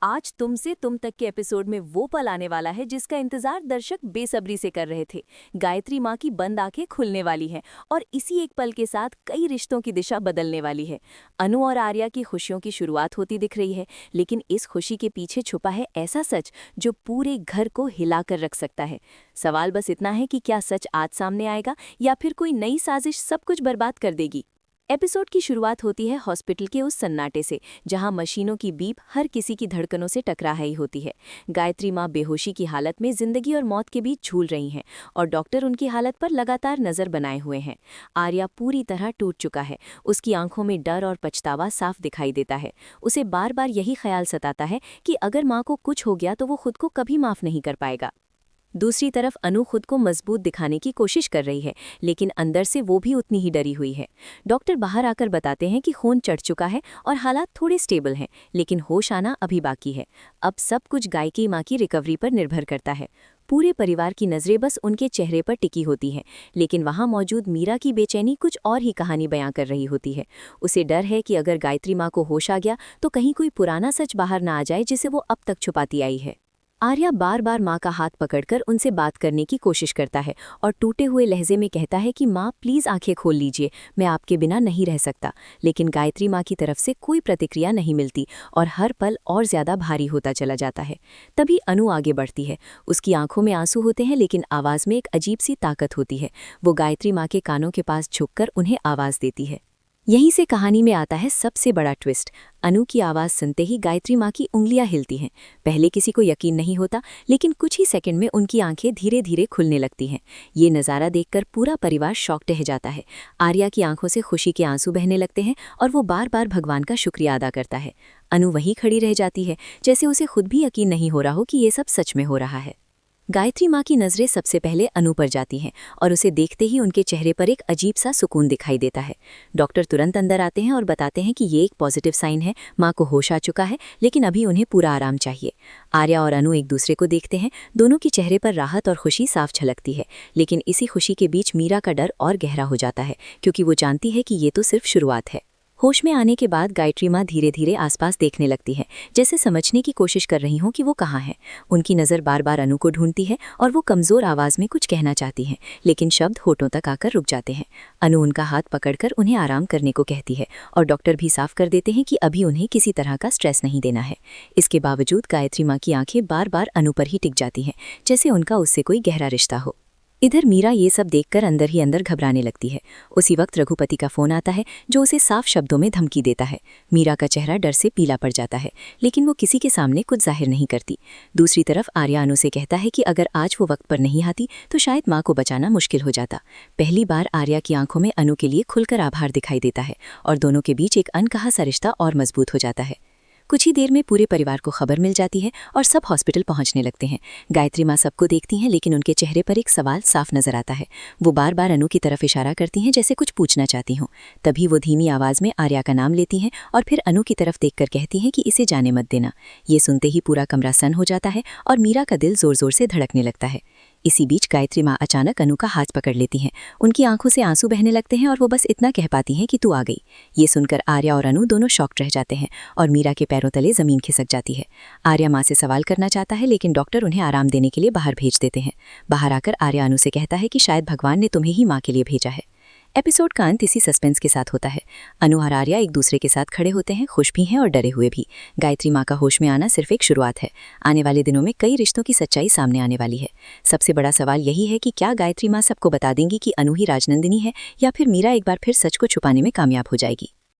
आज तुमसे तुम तक के एपिसोड में वो पल आने वाला है जिसका इंतजार दर्शक बेसब्री से कर रहे थे। गायत्री माँ की बंद आंखें खुलने वाली हैं और इसी एक पल के साथ कई रिश्तों की दिशा बदलने वाली है। अनु और आर्या की खुशियों की शुरुआत होती दिख रही है, लेकिन इस खुशी के पीछे छुपा है ऐसा सच जो पूरे घर को हिलाकर रख सकता है। सवाल बस इतना है कि क्या सच आज सामने आएगा या फिर कोई नई साजिश सब कुछ बर्बाद कर देगी। एपिसोड की शुरुआत होती है हॉस्पिटल के उस सन्नाटे से, जहां मशीनों की बीप हर किसी की धड़कनों से टकरा रही होती है। गायत्री माँ बेहोशी की हालत में जिंदगी और मौत के बीच झूल रही हैं और डॉक्टर उनकी हालत पर लगातार नजर बनाए हुए हैं। आर्या पूरी तरह टूट चुका है, उसकी आंखों में डर और पछतावा साफ दिखाई देता है। उसे बार बार यही ख्याल सताता है कि अगर माँ को कुछ हो गया तो वो खुद को कभी माफ नहीं कर पाएगा। दूसरी तरफ अनु खुद को मजबूत दिखाने की कोशिश कर रही है, लेकिन अंदर से वो भी उतनी ही डरी हुई है। डॉक्टर बाहर आकर बताते हैं कि खून चढ़ चुका है और हालात थोड़े स्टेबल हैं, लेकिन होश आना अभी बाकी है। अब सब कुछ गायकी माँ की रिकवरी पर निर्भर करता है। पूरे परिवार की नज़रें बस उनके चेहरे पर टिकी होती हैं, लेकिन वहाँ मौजूद मीरा की बेचैनी कुछ और ही कहानी बयां कर रही होती है। उसे डर है कि अगर गायत्री माँ को होश आ गया तो कहीं कोई पुराना सच बाहर ना आ जाए जिसे वो अब तक छुपाती आई है। आर्या बार बार माँ का हाथ पकड़कर उनसे बात करने की कोशिश करता है और टूटे हुए लहजे में कहता है कि माँ प्लीज़ आंखें खोल लीजिए, मैं आपके बिना नहीं रह सकता। लेकिन गायत्री माँ की तरफ से कोई प्रतिक्रिया नहीं मिलती और हर पल और ज़्यादा भारी होता चला जाता है। तभी अनु आगे बढ़ती है। उसकी आंखों में आंसू होते हैं, लेकिन आवाज़ में एक अजीब सी ताकत होती है। वो गायत्री माँ के कानों के पास झुककर उन्हें आवाज़ देती है। यहीं से कहानी में आता है सबसे बड़ा ट्विस्ट। अनु की आवाज़ सुनते ही गायत्री माँ की उंगलियां हिलती हैं। पहले किसी को यकीन नहीं होता, लेकिन कुछ ही सेकंड में उनकी आंखें धीरे धीरे खुलने लगती हैं। ये नज़ारा देखकर पूरा परिवार शॉक्ड रह जाता है। आर्या की आंखों से खुशी के आंसू बहने लगते हैं और वो बार बार भगवान का शुक्रिया अदा करता है। अनु वहीं खड़ी रह जाती है, जैसे उसे खुद भी यकीन नहीं हो रहा हो कि ये सब सच में हो रहा है। गायत्री माँ की नज़रें सबसे पहले अनु पर जाती हैं और उसे देखते ही उनके चेहरे पर एक अजीब सा सुकून दिखाई देता है। डॉक्टर तुरंत अंदर आते हैं और बताते हैं कि ये एक पॉजिटिव साइन है, माँ को होश आ चुका है, लेकिन अभी उन्हें पूरा आराम चाहिए। आर्या और अनु एक दूसरे को देखते हैं, दोनों के चेहरे पर राहत और खुशी साफ झलकती है। लेकिन इसी खुशी के बीच मीरा का डर और गहरा हो जाता है, क्योंकि वो जानती है कि ये तो सिर्फ शुरुआत है। होश में आने के बाद गायत्री माँ धीरे धीरे आसपास देखने लगती है, जैसे समझने की कोशिश कर रही हों कि वो कहाँ है। उनकी नज़र बार बार अनु को ढूंढती है और वो कमज़ोर आवाज़ में कुछ कहना चाहती हैं, लेकिन शब्द होठों तक आकर रुक जाते हैं। अनु उनका हाथ पकड़कर उन्हें आराम करने को कहती है और डॉक्टर भी साफ कर देते हैं कि अभी उन्हें किसी तरह का स्ट्रेस नहीं देना है। इसके बावजूद गायत्री माँ की आंखें बार बार अनु पर ही टिक जाती हैं, जैसे उनका उससे कोई गहरा रिश्ता हो। इधर मीरा ये सब देखकर अंदर ही अंदर घबराने लगती है। उसी वक्त रघुपति का फोन आता है, जो उसे साफ शब्दों में धमकी देता है। मीरा का चेहरा डर से पीला पड़ जाता है, लेकिन वो किसी के सामने कुछ जाहिर नहीं करती। दूसरी तरफ आर्या अनु से कहता है कि अगर आज वो वक्त पर नहीं आती तो शायद माँ को बचाना मुश्किल हो जाता। पहली बार आर्या की आंखों में अनु के लिए खुलकर आभार दिखाई देता है और दोनों के बीच एक अनकहा सा रिश्ता और मजबूत हो जाता है। कुछ ही देर में पूरे परिवार को खबर मिल जाती है और सब हॉस्पिटल पहुंचने लगते हैं। गायत्री माँ सबको देखती हैं, लेकिन उनके चेहरे पर एक सवाल साफ नजर आता है। वो बार बार अनु की तरफ इशारा करती हैं, जैसे कुछ पूछना चाहती हों। तभी वो धीमी आवाज़ में आर्या का नाम लेती हैं और फिर अनु की तरफ देखकर कहती हैं कि इसे जाने मत देना। ये सुनते ही पूरा कमरा सन्न हो जाता है और मीरा का दिल जोर जोर से धड़कने लगता है। इसी बीच गायत्री माँ अचानक अनु का हाथ पकड़ लेती हैं। उनकी आंखों से आंसू बहने लगते हैं और वो बस इतना कह पाती हैं कि तू आ गई। ये सुनकर आर्या और अनु दोनों शॉक्ड रह जाते हैं और मीरा के पैरों तले जमीन खिसक जाती है। आर्या माँ से सवाल करना चाहता है, लेकिन डॉक्टर उन्हें आराम देने के लिए बाहर भेज देते हैं। बाहर आकर आर्या अनु से कहता है कि शायद भगवान ने तुम्हें ही माँ के लिए भेजा है। एपिसोड का अंत इसी सस्पेंस के साथ होता है। अनु और आर्या एक दूसरे के साथ खड़े होते हैं, खुश भी हैं और डरे हुए भी। गायत्री माँ का होश में आना सिर्फ एक शुरुआत है। आने वाले दिनों में कई रिश्तों की सच्चाई सामने आने वाली है। सबसे बड़ा सवाल यही है कि क्या गायत्री माँ सबको बता देंगी कि अनु ही राजनंदिनी है, या फिर मीरा एक बार फिर सच को छुपाने में कामयाब हो जाएगी।